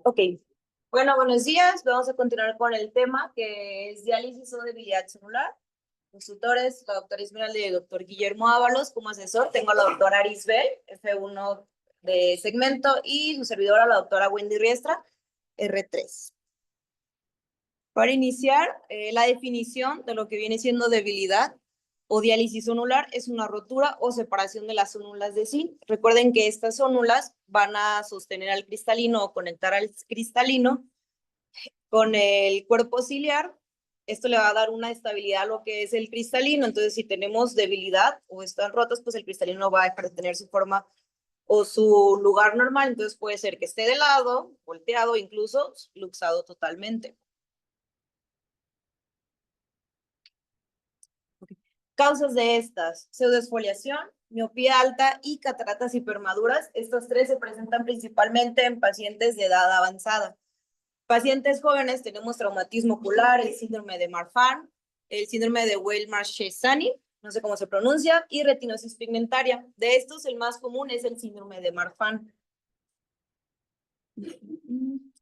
Ok. Bueno, buenos días. Vamos a continuar con el tema que es diálisis o debilidad celular. Los tutores, la doctora Esmeralda y el doctor Guillermo Ábalos como asesor. Tengo a la doctora Arisbel, F1 de segmento, y su servidora, la doctora Wendy Riestra, R3. Para iniciar, la definición de lo que viene siendo debilidad o diálisis zonular es una rotura o separación de las zónulas de zinc. Recuerden que estas zónulas van a sostener al cristalino o conectar al cristalino con el cuerpo ciliar. Esto le va a dar una estabilidad a lo que es el cristalino. Entonces, si tenemos debilidad o están rotas, pues el cristalino no va a dejar de tener su forma o su lugar normal. Entonces, puede ser que esté de lado, volteado, incluso luxado totalmente. Causas de estas: pseudoesfoliación, miopía alta y cataratas hipermaduras. Estas tres se presentan principalmente en pacientes de edad avanzada. Pacientes jóvenes tenemos traumatismo ocular, el síndrome de Marfan, el síndrome de Weilmar-Shesani, no sé cómo se pronuncia, y retinosis pigmentaria. De estos, el más común es el síndrome de Marfan.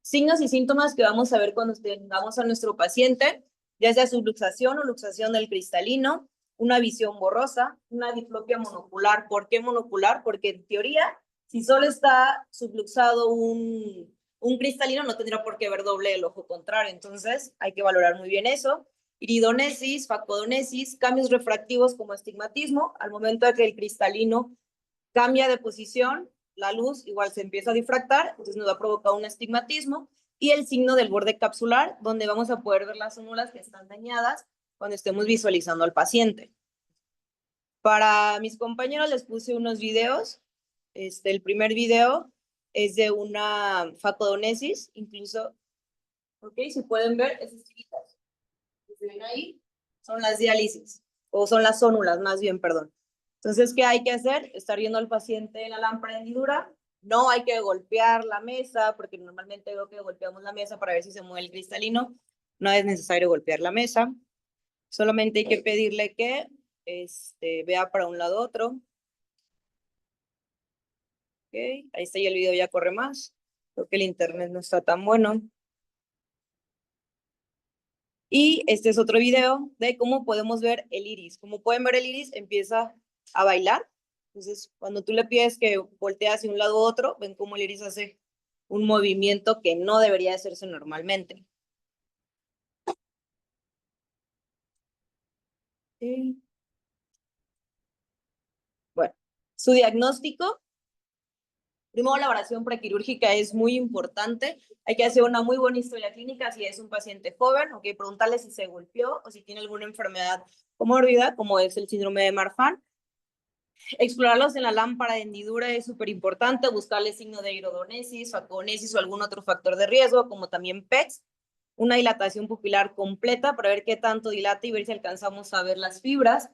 Signos y síntomas que vamos a ver cuando tengamos a nuestro paciente, ya sea subluxación o luxación del cristalino, una visión borrosa, una diplopia monocular. ¿Por qué monocular? Porque en teoría, si solo está subluxado un cristalino, no tendría por qué ver doble el ojo contrario. Entonces, hay que valorar muy bien eso. Iridonesis, facodonesis, cambios refractivos como astigmatismo. Al momento de que el cristalino cambia de posición, la luz igual se empieza a difractar, entonces nos va a provocar un astigmatismo. Y el signo del borde capsular, donde vamos a poder ver las zónulas que están dañadas cuando estemos visualizando al paciente. Para mis compañeros les puse unos videos. El primer video es de una facodonesis, incluso, ok, si pueden ver, esas chiquitas que se ven ahí, son las diálisis, o son las zónulas, más bien, perdón. Entonces, ¿qué hay que hacer? Estar viendo al paciente en la lámpara de hendidura. No hay que golpear la mesa, porque normalmente veo que golpeamos la mesa para ver si se mueve el cristalino. No es necesario golpear la mesa. Solamente hay que pedirle que vea para un lado otro. Okay. Ahí está, y el video ya corre más. Creo que el internet no está tan bueno. Y este es otro video de cómo podemos ver el iris. Como pueden ver, el iris empieza a bailar. Entonces, cuando tú le pides que voltee hacia un lado u otro, ven cómo el iris hace un movimiento que no debería hacerse normalmente. Okay. Bueno, su diagnóstico. Primero, la evaluación prequirúrgica es muy importante. Hay que hacer una muy buena historia clínica si es un paciente joven, ok, preguntarle si se golpeó o si tiene alguna enfermedad comórbida, como es el síndrome de Marfan. Explorarlos en la lámpara de hendidura es súper importante, buscarle signo de iridonesis, facodonesis o algún otro factor de riesgo, como también PEX, una dilatación pupilar completa para ver qué tanto dilata y ver si alcanzamos a ver las fibras.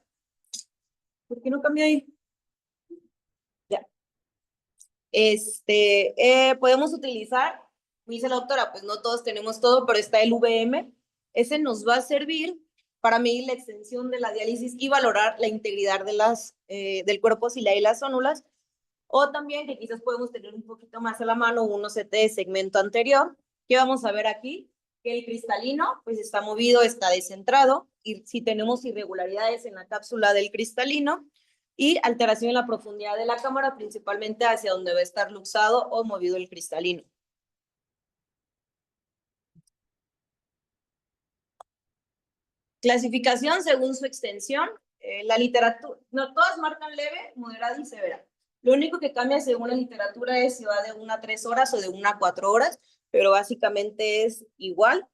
¿Por qué no cambia ahí? Ya. Podemos utilizar, me dice la doctora, pues no todos tenemos todo, pero está el VM. Ese nos va a servir para medir la extensión de la diálisis y valorar la integridad de del cuerpo ciliar y las zónulas. O también que quizás podemos tener un poquito más a la mano unos CT de segmento anterior, que vamos a ver aquí, que el cristalino pues está movido, está descentrado, y si tenemos irregularidades en la cápsula del cristalino y alteración en la profundidad de la cámara, principalmente hacia donde va a estar luxado o movido el cristalino. Clasificación según su extensión. La literatura, no todas marcan leve, moderada y severa. Lo único que cambia según la literatura es si va de 1 a 3 horas o de 1 a 4 horas, pero básicamente es igual.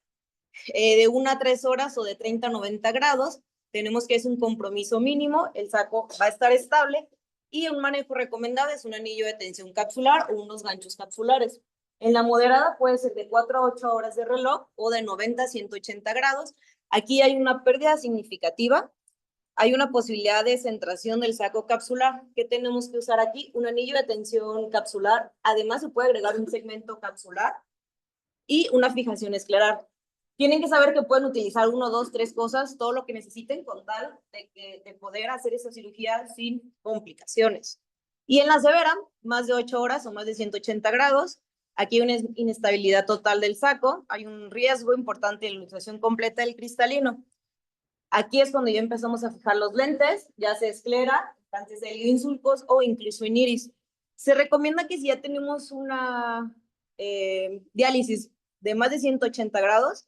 De 1 a 3 horas o de 30 a 90 grados, tenemos que es un compromiso mínimo, el saco va a estar estable y un manejo recomendado es un anillo de tensión capsular o unos ganchos capsulares. En la moderada puede ser de 4 a 8 horas de reloj o de 90 a 180 grados. Aquí hay una pérdida significativa. Hay una posibilidad de centración del saco capsular. ¿Qué tenemos que usar aquí? Un anillo de tensión capsular. Además, se puede agregar un segmento capsular y una fijación escleral. Tienen que saber que pueden utilizar 1, 2, 3 cosas, todo lo que necesiten con tal de poder hacer esa cirugía sin complicaciones. Y en la severa, más de 8 horas o más de 180 grados. Aquí hay una inestabilidad total del saco, hay un riesgo importante de luxación completa del cristalino. Aquí es cuando ya empezamos a fijar los lentes, ya sea esclera, antes de insulcos o incluso en iris. Se recomienda que si ya tenemos una diálisis de más de 180 grados,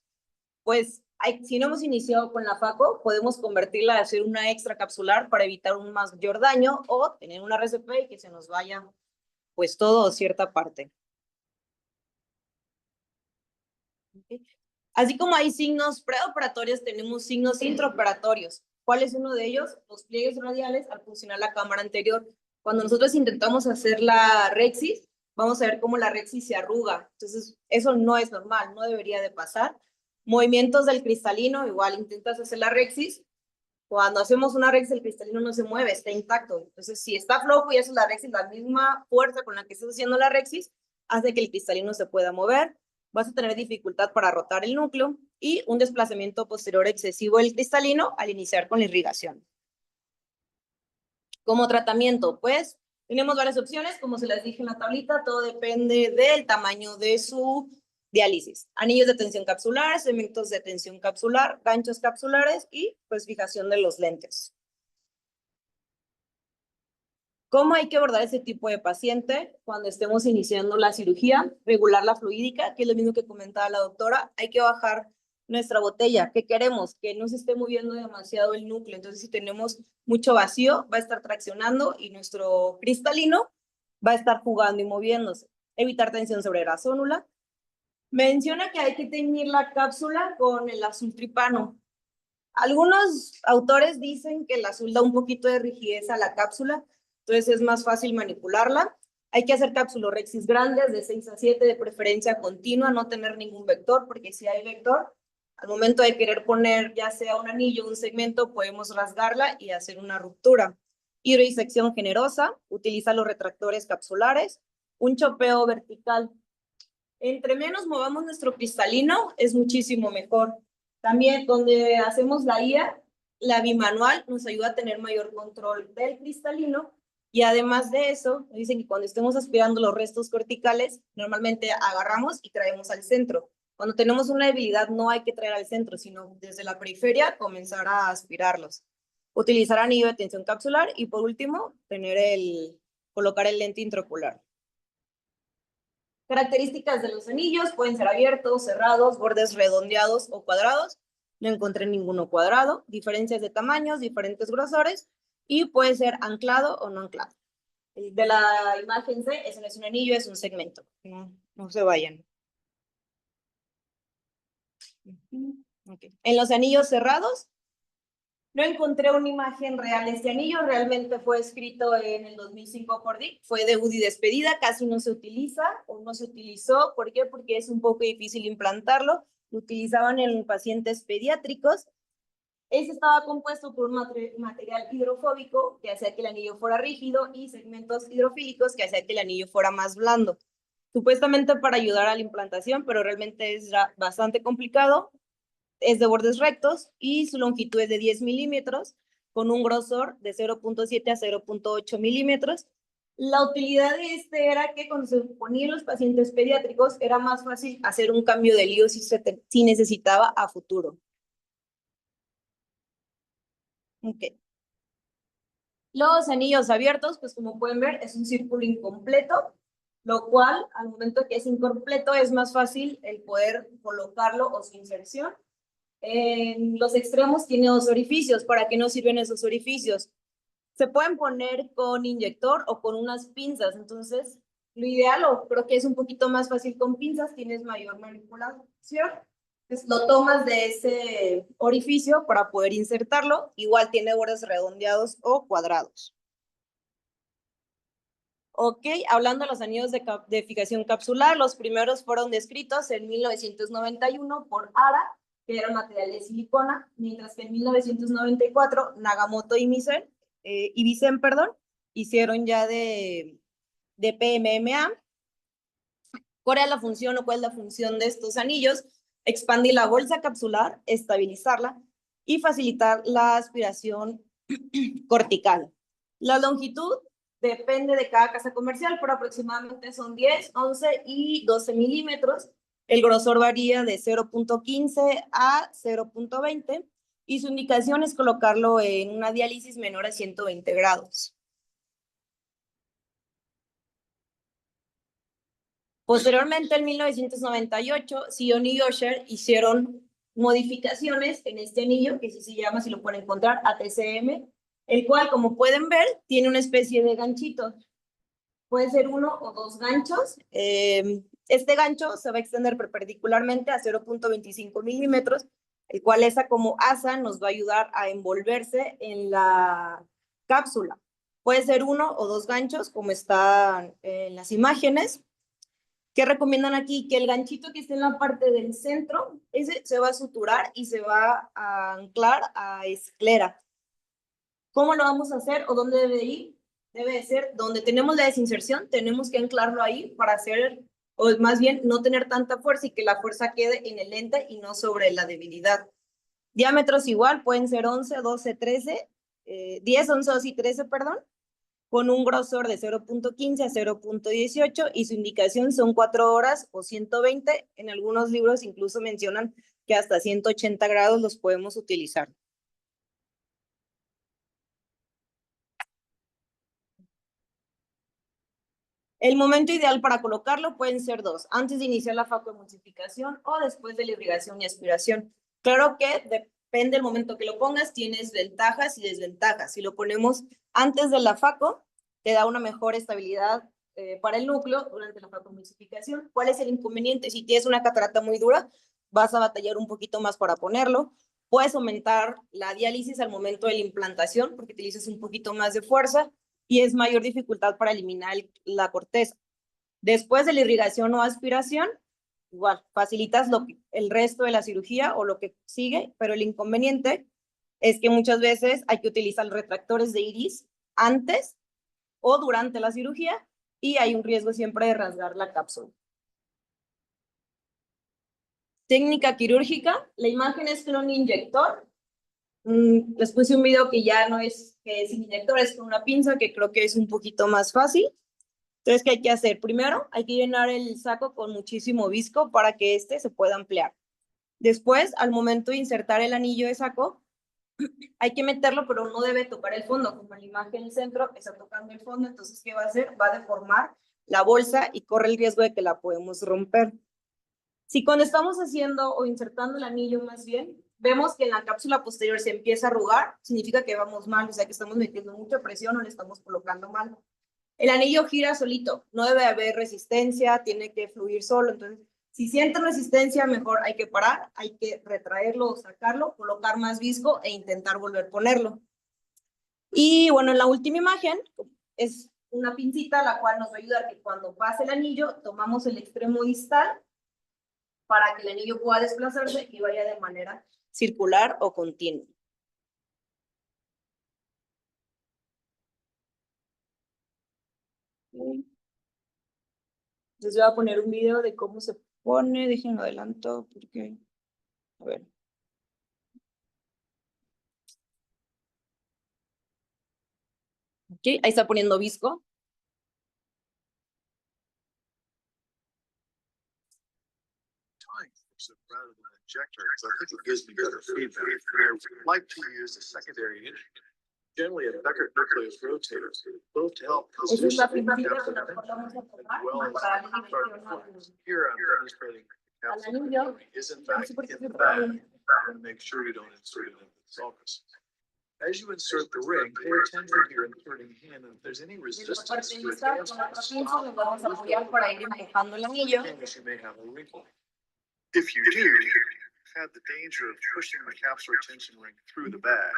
pues si no hemos iniciado con la FACO, podemos convertirla a hacer una extra capsular para evitar un mayor daño o tener una RCP y que se nos vaya pues todo o cierta parte. Okay. Así como hay signos preoperatorios, tenemos signos intraoperatorios. ¿Cuál es uno de ellos? Los pliegues radiales al funcionar la cámara anterior. Cuando nosotros intentamos hacer la rexis, vamos a ver cómo la rexis se arruga. Entonces, eso no es normal, no debería de pasar. Movimientos del cristalino, igual intentas hacer la rexis. Cuando hacemos una rexis, el cristalino no se mueve, está intacto. Entonces, si está flojo y haces la rexis, la misma fuerza con la que estás haciendo la rexis hace que el cristalino se pueda mover. Vas a tener dificultad para rotar el núcleo y un desplazamiento posterior excesivo del cristalino al iniciar con la irrigación. Como tratamiento, pues, tenemos varias opciones, como se las dije en la tablita, todo depende del tamaño de su diálisis. Anillos de tensión capsular, segmentos de tensión capsular, ganchos capsulares y pues fijación de los lentes. ¿Cómo hay que abordar ese tipo de paciente cuando estemos iniciando la cirugía? Regular la fluídica, que es lo mismo que comentaba la doctora. Hay que bajar nuestra botella. ¿Qué queremos? Que no se esté moviendo demasiado el núcleo. Entonces, si tenemos mucho vacío, va a estar traccionando y nuestro cristalino va a estar jugando y moviéndose. Evitar tensión sobre la zónula. Menciona que hay que teñir la cápsula con el azul tripano. Algunos autores dicen que el azul da un poquito de rigidez a la cápsula, entonces es más fácil manipularla. Hay que hacer cápsulorexis grandes de 6 a 7, de preferencia continua, no tener ningún vector, porque si hay vector, al momento de querer poner ya sea un anillo o un segmento, podemos rasgarla y hacer una ruptura. Hidrodisección generosa, utiliza los retractores capsulares, un chopeo vertical. Entre menos movamos nuestro cristalino, es muchísimo mejor. También donde hacemos la IA, la bimanual nos ayuda a tener mayor control del cristalino y además de eso, dicen que cuando estemos aspirando los restos corticales, normalmente agarramos y traemos al centro. Cuando tenemos una debilidad no hay que traer al centro, sino desde la periferia comenzar a aspirarlos. Utilizar anillo de tensión capsular y por último, colocar el lente intraocular. Características de los anillos pueden ser abiertos, cerrados, bordes redondeados o cuadrados. No encontré ninguno cuadrado. Diferencias de tamaños, diferentes grosores y puede ser anclado o no anclado. De la imagen C, eso no es un anillo, es un segmento. No se vayan. Okay. En los anillos cerrados, no encontré una imagen real. Este anillo realmente fue escrito en el 2005 por Dick. Fue de UDI despedida, casi no se utiliza o no se utilizó. ¿Por qué? Porque es un poco difícil implantarlo. Lo utilizaban en pacientes pediátricos. Ese estaba compuesto por un material hidrofóbico que hacía que el anillo fuera rígido y segmentos hidrofílicos que hacía que el anillo fuera más blando. Supuestamente para ayudar a la implantación, pero realmente es bastante complicado. Es de bordes rectos y su longitud es de 10 milímetros con un grosor de 0.7 a 0.8 milímetros. La utilidad de este era que cuando se ponían los pacientes pediátricos era más fácil hacer un cambio de lío si necesitaba a futuro. Okay. Los anillos abiertos, pues como pueden ver, es un círculo incompleto, lo cual al momento que es incompleto es más fácil el poder colocarlo o su inserción. En los extremos tiene dos orificios. ¿Para qué nos sirven esos orificios? Se pueden poner con inyector o con unas pinzas. Entonces, lo ideal, o creo que es un poquito más fácil con pinzas, tienes mayor manipulación. Entonces, lo tomas de ese orificio para poder insertarlo. Igual tiene bordes redondeados o cuadrados. Ok, hablando de los anillos de fijación capsular, los primeros fueron descritos en 1991 por Ara, que era material de silicona, mientras que en 1994 Nagamoto y Vicen, hicieron ya de PMMA. ¿Cuál es la función o cuál es la función de estos anillos? Expandir la bolsa capsular, estabilizarla y facilitar la aspiración cortical. La longitud depende de cada casa comercial, pero aproximadamente son 10, 11 y 12 milímetros. El grosor varía de 0.15 a 0.20 y su indicación es colocarlo en una diálisis menor a 120 grados. Posteriormente, en 1998, Sion y Osher hicieron modificaciones en este anillo, que sí se llama, si lo pueden encontrar, ATCM, el cual, como pueden ver, tiene una especie de ganchito. Puede ser 1 o 2 ganchos. Este gancho se va a extender perpendicularmente a 0.25 milímetros, el cual esa como asa nos va a ayudar a envolverse en la cápsula. Puede ser 1 o 2 ganchos, como están en las imágenes. ¿Qué recomiendan aquí? Que el ganchito que esté en la parte del centro, ese se va a suturar y se va a anclar a esclera. ¿Cómo lo vamos a hacer o dónde debe ir? Debe de ser donde tenemos la desinserción, tenemos que anclarlo ahí para hacer, o más bien no tener tanta fuerza y que la fuerza quede en el lente y no sobre la debilidad. Diámetros igual, pueden ser 11, 12, 13, 10, 11, 12 y 13, perdón, con un grosor de 0.15 a 0.18 y su indicación son 4 horas o 120. En algunos libros incluso mencionan que hasta 180 grados los podemos utilizar. El momento ideal para colocarlo pueden ser 2, antes de iniciar la facoemulsificación o después de la irrigación y aspiración. Claro que depende del momento que lo pongas, tienes ventajas y desventajas. Si lo ponemos antes de la faco, te da una mejor estabilidad para el núcleo durante la facoemulsificación. ¿Cuál es el inconveniente? Si tienes una catarata muy dura, vas a batallar un poquito más para ponerlo. Puedes aumentar la diálisis al momento de la implantación porque utilizas un poquito más de fuerza y es mayor dificultad para eliminar la corteza. Después de la irrigación o aspiración, igual, facilitas el resto de la cirugía o lo que sigue, pero el inconveniente es que muchas veces hay que utilizar retractores de iris antes o durante la cirugía y hay un riesgo siempre de rasgar la cápsula. Técnica quirúrgica, la imagen es con un inyector. Les puse un video que ya no es que es inyector, es con una pinza, que creo que es un poquito más fácil. Entonces, ¿qué hay que hacer? Primero, hay que llenar el saco con muchísimo visco para que este se pueda ampliar. Después, al momento de insertar el anillo de saco, hay que meterlo, pero no debe tocar el fondo. Como en la imagen en el centro está tocando el fondo, entonces, ¿qué va a hacer? Va a deformar la bolsa y corre el riesgo de que la podemos romper. Si cuando estamos haciendo o insertando el anillo más bien, vemos que en la cápsula posterior se empieza a arrugar, significa que vamos mal, o sea que estamos metiendo mucha presión o le estamos colocando mal. El anillo gira solito, no debe haber resistencia, tiene que fluir solo. Entonces, si sienten resistencia, mejor hay que parar, hay que retraerlo o sacarlo, colocar más visco e intentar volver a ponerlo. Y bueno, en la última imagen es una pincita la cual nos va a ayudar que cuando pase el anillo, tomamos el extremo distal para que el anillo pueda desplazarse y vaya de manera circular o continua. Les voy a poner un video de cómo se pone. Déjenlo adelanto porque, a ver. Ok, ahí está poniendo visco. Rather than an injector, so I think it gives me better feedback. I like to use a secondary instrument, generally a Beckert nucleus rotator, both to help position the capsule as well as here I'm demonstrating the capsule is in fact in the bag and make sure you don't insert it into the sulcus. As you insert the ring, pay attention to your inserting hand, and if there's any resistance to it, you may have a wrinkle. If you do, you've had the danger of pushing the capsular tension ring through the bag.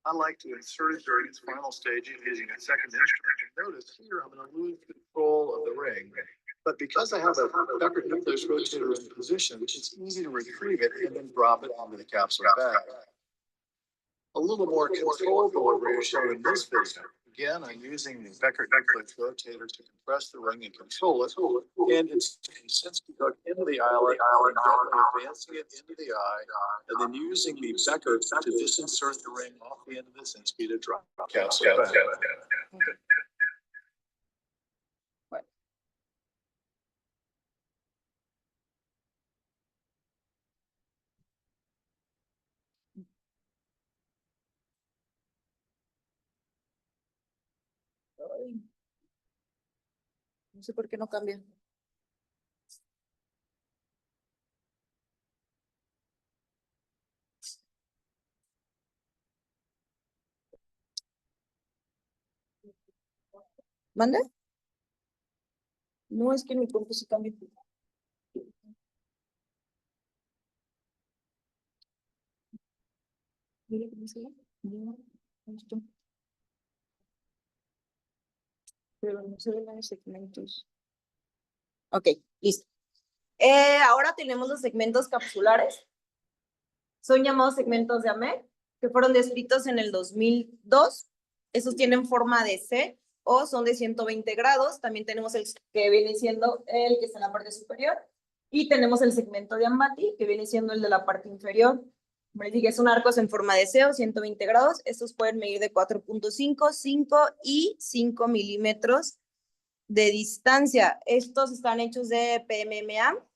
I like to insert it during its final stage using a second instrument. And notice here I'm going to lose control of the ring. But because I have a Beckert nucleus rotator in position, it's easy to retrieve it and then drop it into the capsular bag. A little more controlled delivery is shown in this video. Again, I'm using the Beckert nucleus rotator to compress the ring and control it. And it's since we hook into the eyelet, gently advancing it into the eye, and then using the Beckert to disinsert the ring off the end of this and speed it drop capsule back. No sé por qué no cambia. ¿Mande? No, es que mi cuerpo sí cambia. Mira cómo se ve. No, esto. Pero no se ven los segmentos. Ok, listo. Ahora tenemos los segmentos capsulares. Son llamados segmentos de AMET, que fueron descritos en el 2002. Esos tienen forma de C o son de 120 grados. También tenemos el que viene siendo el que está en la parte superior. Y tenemos el segmento de Amati, que viene siendo el de la parte inferior. Como les dije, son arcos en forma de C o 120 grados. Estos pueden medir de 4.5, 5 y 5 milímetros de distancia. Estos están hechos de PMMA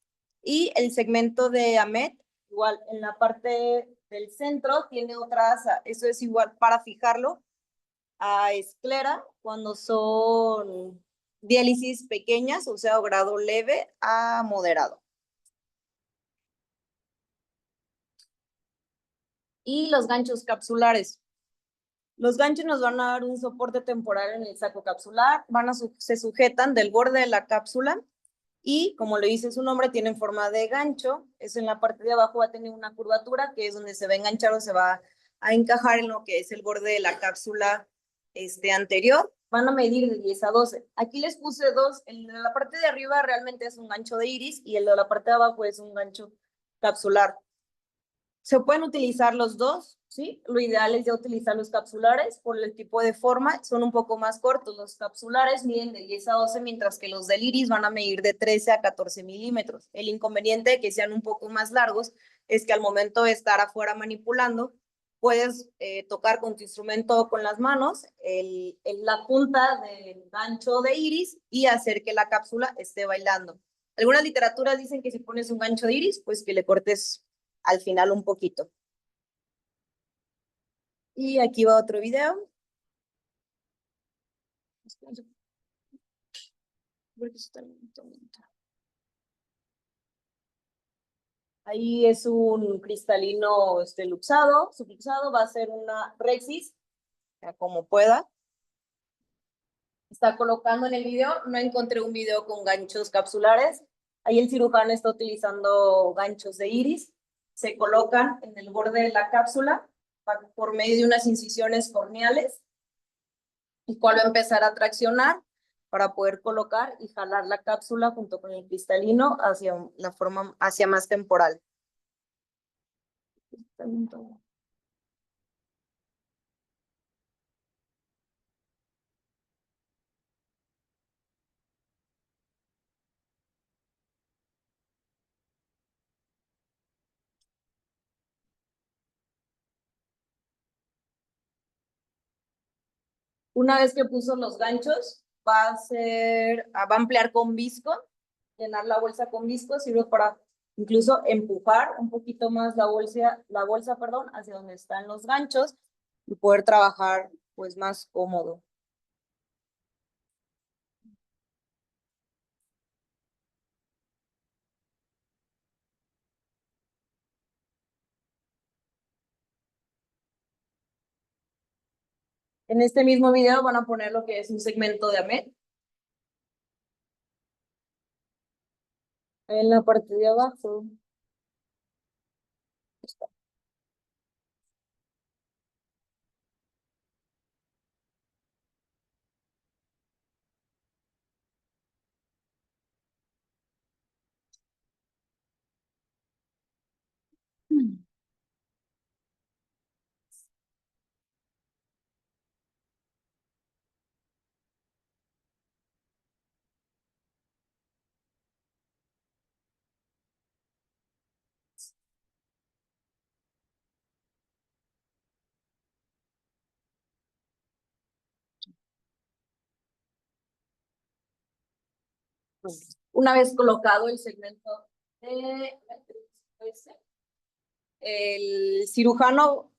y el segmento de AMET, igual en la parte del centro, tiene otras, eso es igual para fijarlo a esclera cuando son diálisis pequeñas, o sea, grado leve a moderado. Y los ganchos capsulares. Los ganchos nos van a dar un soporte temporal en el saco capsular, se sujetan del borde de la cápsula y, como le dice su nombre, tienen forma de gancho. Eso en la parte de abajo va a tener una curvatura que es donde se va a enganchar o se va a encajar en lo que es el borde de la cápsula anterior. Van a medir de 10 a 12. Aquí les puse dos. El de la parte de arriba realmente es un gancho de iris y el de la parte de abajo es un gancho capsular. Se pueden utilizar los dos, ¿sí? Lo ideal es ya utilizar los capsulares por el tipo de forma, son un poco más cortos. Los capsulares miden de 10 a 12, mientras que los del iris van a medir de 13 a 14 milímetros. El inconveniente de que sean un poco más largos es que al momento de estar afuera manipulando, puedes tocar con tu instrumento o con las manos la punta del gancho de iris y hacer que la cápsula esté bailando. Algunas literaturas dicen que si pones un gancho de iris, pues que le cortes al final un poquito. Y aquí va otro video. Ahí es un cristalino luxado. Su luxado va a ser una Rexis, como pueda. Está colocando en el video. No encontré un video con ganchos capsulares. Ahí el cirujano está utilizando ganchos de iris. Se colocan en el borde de la cápsula por medio de unas incisiones corneales, el cual va a empezar a traccionar para poder colocar y jalar la cápsula junto con el cristalino hacia la forma, hacia más temporal. Una vez que puso los ganchos, va a ampliar con visco, llenar la bolsa con visco, sirve para incluso empujar un poquito más la bolsa, hacia donde están los ganchos y poder trabajar pues más cómodo. En este mismo video van a poner lo que es un segmento de AMET. En la parte de abajo. Una vez colocado el segmento de el cirujano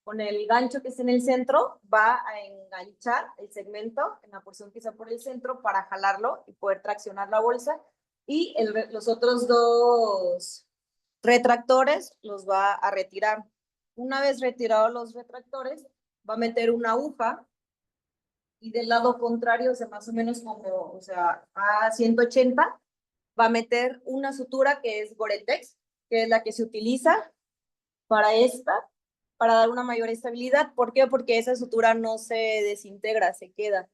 con el gancho que está en el centro, va a enganchar el segmento en la porción que está por el centro para jalarlo y poder traccionar la bolsa. Y los otros dos retractores los va a retirar. Una vez retirados los retractores, va a meter una aguja y del lado contrario, o sea, más o menos como, o sea, a 180, va a meter una sutura que es Gore-Tex, que es la que se utiliza para para dar una mayor estabilidad. ¿Por qué? Porque esa sutura no se desintegra, se queda.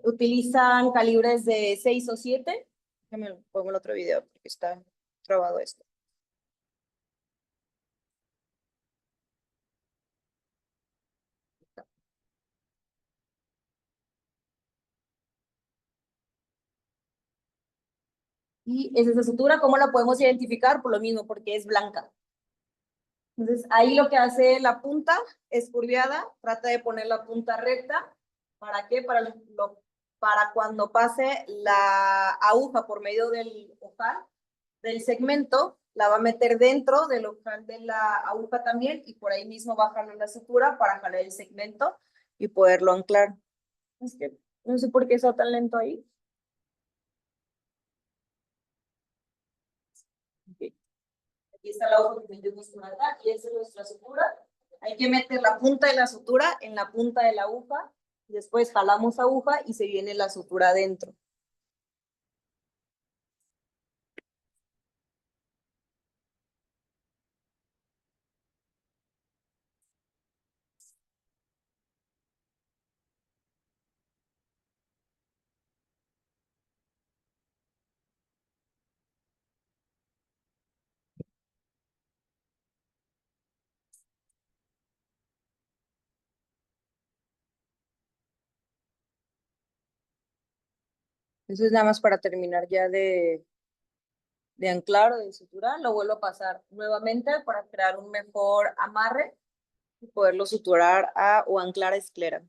Utilizan calibres de 6 o 7. Déjame pongo el otro video porque está trabado esto. Y es esa sutura, ¿cómo la podemos identificar? Por lo mismo, porque es blanca. Entonces, ahí lo que hace la punta es curviada, trata de poner la punta recta. ¿Para qué? Para cuando pase la aguja por medio del ojal del segmento, la va a meter dentro del ojal de la aguja también y por ahí mismo va a jalar la sutura para jalar el segmento y poderlo anclar. Es que no sé por qué está tan lento ahí. Okay. Aquí está la hoja que metemos por acá y esa es nuestra sutura. Hay que meter la punta de la sutura en la punta de la aguja, después jalamos aguja y se viene la sutura adentro. Eso es nada más para terminar ya de anclar o de suturar. Lo vuelvo a pasar nuevamente para crear un mejor amarre y poderlo suturar o anclar a esclera.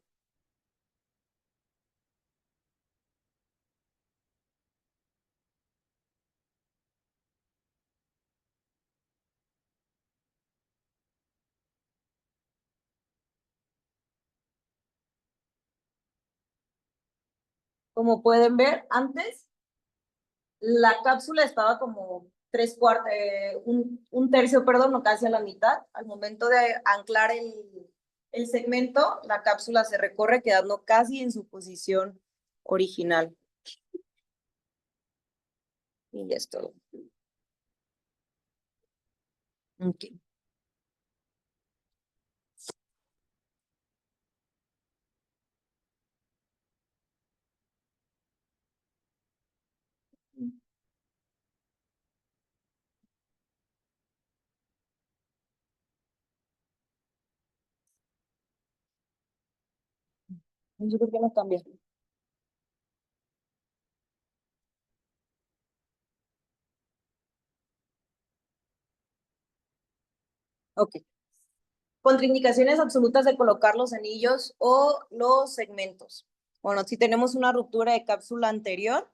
Como pueden ver, antes la cápsula estaba como un tercio, perdón, o casi a la mitad. Al momento de anclar el segmento, la cápsula se recorre quedando casi en su posición original. Y ya es todo. Okay. Yo creo que no cambia. Ok. Contraindicaciones absolutas de colocar los anillos o los segmentos. Bueno, si tenemos una ruptura de cápsula anterior,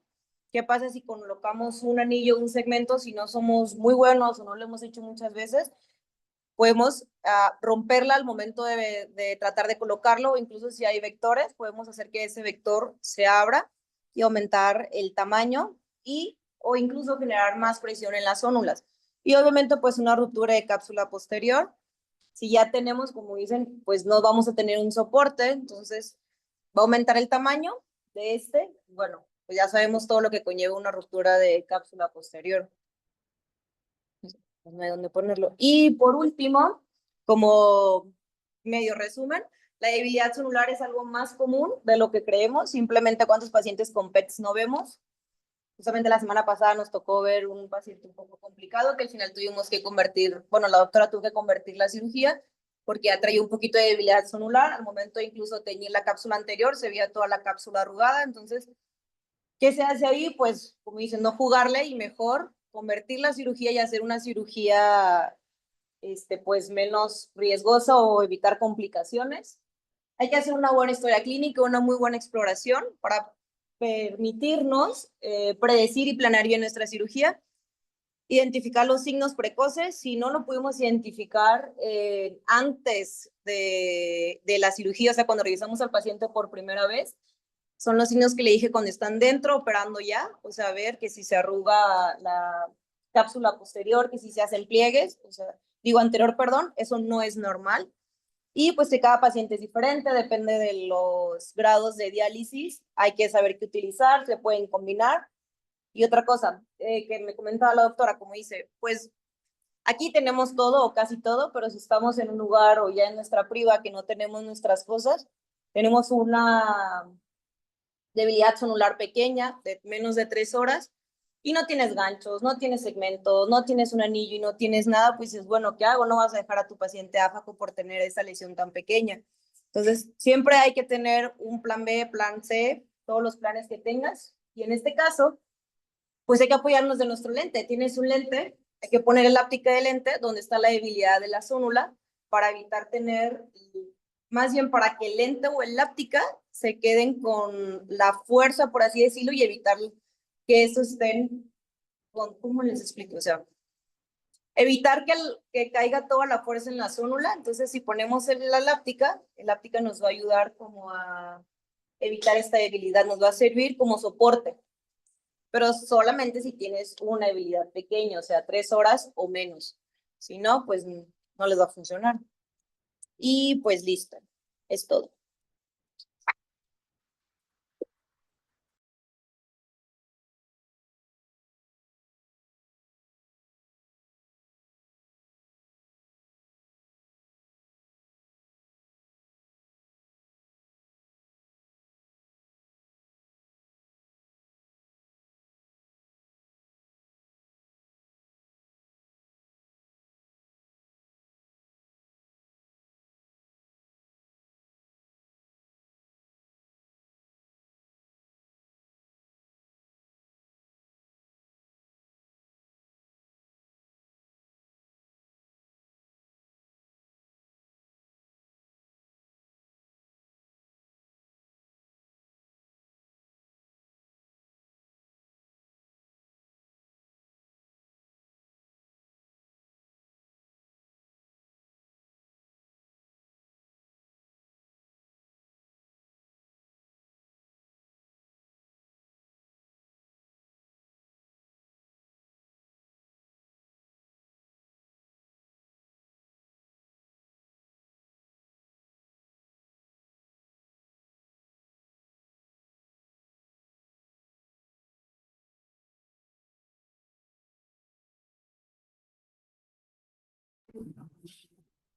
¿qué pasa si colocamos un anillo o un segmento? Si no somos muy buenos o no lo hemos hecho muchas veces, podemos romperla al momento de tratar de colocarlo, o incluso si hay vectores, podemos hacer que ese vector se abra y aumentar el tamaño o incluso generar más presión en las zónulas. Y obviamente, pues una ruptura de cápsula posterior. Si ya tenemos, como dicen, pues no vamos a tener un soporte, entonces va a aumentar el tamaño de bueno, pues ya sabemos todo lo que conlleva una ruptura de cápsula posterior. Pues no hay dónde ponerlo. Y por último, como medio resumen, la debilidad celular es algo más común de lo que creemos. Simplemente cuántos pacientes con PETs no vemos. Justamente la semana pasada nos tocó ver un paciente un poco complicado que al final tuvimos que convertir, bueno, la doctora tuvo que convertir la cirugía porque ya traía un poquito de debilidad celular. Al momento incluso de teñir la cápsula anterior, se veía toda la cápsula arrugada. Entonces, ¿qué se hace ahí? Pues, como dicen, no jugarle y mejor convertir la cirugía y hacer una cirugía, pues, menos riesgosa o evitar complicaciones. Hay que hacer una buena historia clínica, una muy buena exploración para permitirnos predecir y planear bien nuestra cirugía. Identificar los signos precoces. Si no lo pudimos identificar antes de la cirugía, o sea, cuando revisamos al paciente por primera vez, son los signos que le dije cuando están dentro, operando ya, o sea, ver que si se arruga la cápsula posterior, que si se hacen pliegues, o sea, digo anterior, perdón, eso no es normal. Y pues que cada paciente es diferente, depende de los grados de diálisis, hay que saber qué utilizar, se pueden combinar. Y otra cosa que me comentaba la doctora, como dice, pues aquí tenemos todo o casi todo, pero si estamos en un lugar o ya en nuestra priva que no tenemos nuestras cosas, tenemos una debilidad sonular pequeña de menos de 3 horas y no tienes ganchos, no tienes segmentos, no tienes un anillo y no tienes nada, pues es bueno, ¿qué hago? No vas a dejar a tu paciente áfago por tener esa lesión tan pequeña. Entonces, siempre hay que tener un plan B, plan C, todos los planes que tengas. Y en este caso, pues hay que apoyarnos de nuestro lente. Tienes un lente, hay que poner el áptica del lente donde está la debilidad de la zónula para evitar tener, más bien para que el lente o el áptica se queden con la fuerza, por así decirlo, y evitar que eso estén con, ¿cómo les explico? O sea, evitar que caiga toda la fuerza en la zónula. Entonces, si ponemos la láptica, el láptica nos va a ayudar como a evitar esta debilidad, nos va a servir como soporte, pero solamente si tienes una debilidad pequeña, o sea, 3 horas o menos. Si no, pues no les va a funcionar. Y pues listo, es todo.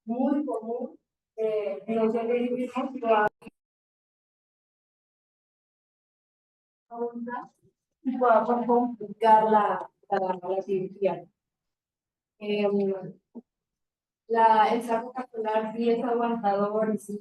Muy común en los organismos y podamos complicar la cirugía. El saco capsular sí es aguantador y sí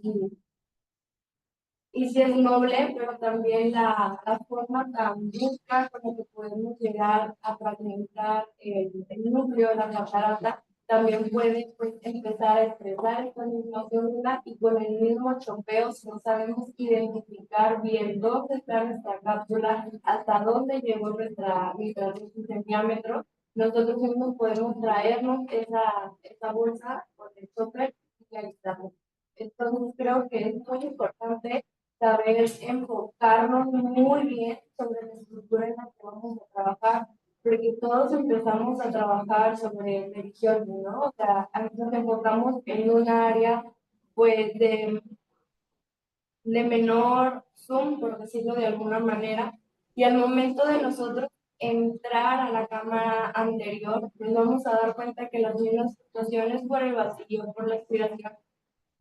es noble, pero también la forma tan brusca con la que podemos llegar a fragmentar el núcleo de la catarata también puede pues, empezar a estresar esta misma célula y con el mismo chopeo, si no sabemos identificar bien dónde está nuestra cápsula, hasta dónde llegó nuestra dosis en diámetro, nosotros mismos podemos traernos esa bolsa con el chopper y aislarlo. Entonces creo que es muy importante saber enfocarnos muy bien sobre la estructura en la que vamos a trabajar, porque todos empezamos a trabajar sobre religiones, ¿no? O sea, a veces nos enfocamos en un área, pues, de menor zoom, por decirlo de alguna manera, y al momento de nosotros entrar a la cámara anterior, nos vamos a dar cuenta que las mismas situaciones por el vacío, por la expiración,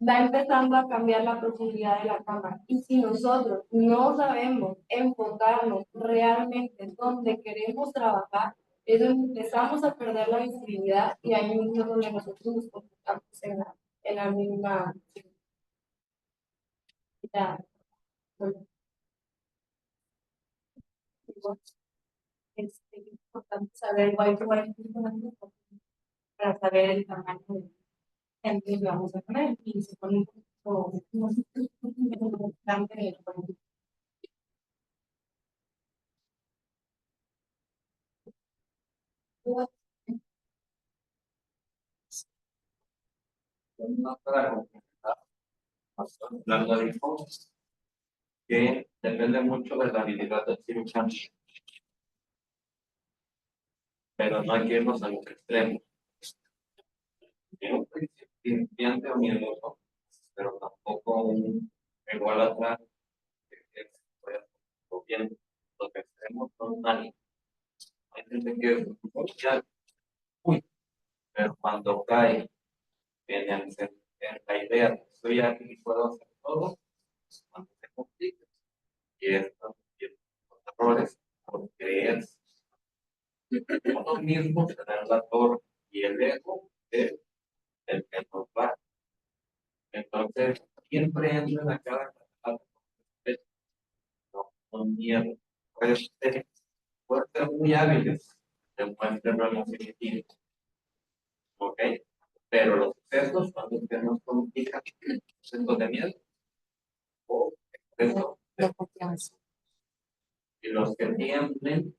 va empezando a cambiar la profundidad de la cámara. Y si nosotros no sabemos enfocarnos realmente en donde queremos trabajar, es donde empezamos a perder la visibilidad y ahí mismo es donde nosotros nos enfocamos en la misma. Ya, bueno, es importante saber cuál es para saber el tamaño del que vamos a poner y se pone un poco importante. no para complementar, hablando de hijos, que depende mucho de la habilidad del cirujano, pero no hay que irnos a los extremos. Ni un principiante o miedoso, pero tampoco un ególatra que pueda hacer bien. Los extremos son malos. Hay gente que es social, uy, pero cuando cae en la idea de que estoy aquí y puedo hacer todo, es cuando se complica. Y estos errores por creer uno mismo, tener la torre y el ego es el que nos va. Entonces, siempre entra en cada catástrofe, no con miedo. Puede ser muy hábiles, demuestren lo positivo, ¿ok? Pero los excesos, cuando usted nos comunica, exceso de miedo o exceso de confianza. Y los que tienden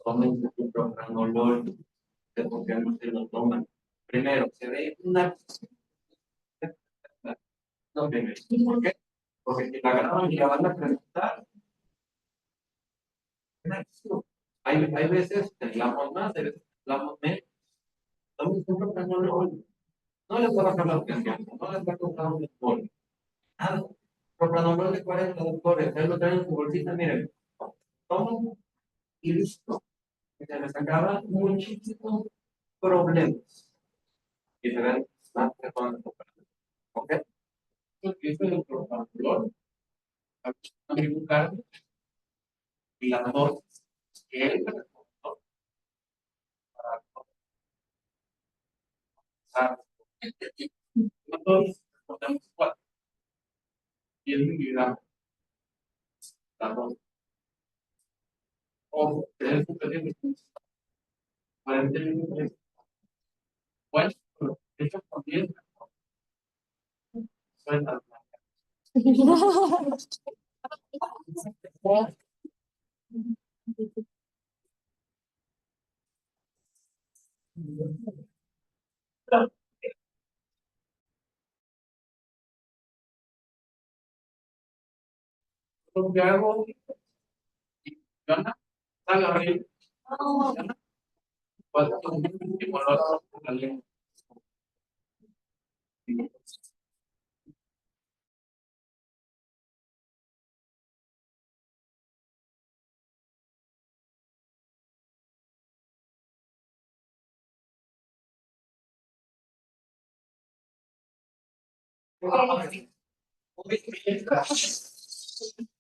tomen su propranolol, de por qué no se lo toman. Primero, se ve una. No, primero. ¿Por qué? Porque si la graban y la van a presentar, hay veces que hablamos más, hay veces que hablamos menos. Tomen su propranolol. No les va a bajar la presión, no les va a causar un desborde. Nada. Propranolol de 40 doctores, ahí lo traen en su bolsita, miren. Toman y listo. Se les acaban muchísimos problemas. Y se ven más personas. ¿Ok? Porque eso es el propanolol. A mi buscar y la dosis que él me recomendó para comenzar. Nosotros ponemos 4. 10 miligramos. La dosis. O tener un pequeño 40 minutos. Bueno, pero hecho también. Suena. Lo que hago, gana, salga a reír. Pues, y con la lengua.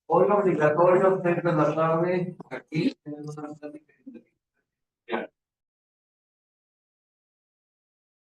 Hoy obligatorio, 6 de la tarde, aquí tenemos una plática.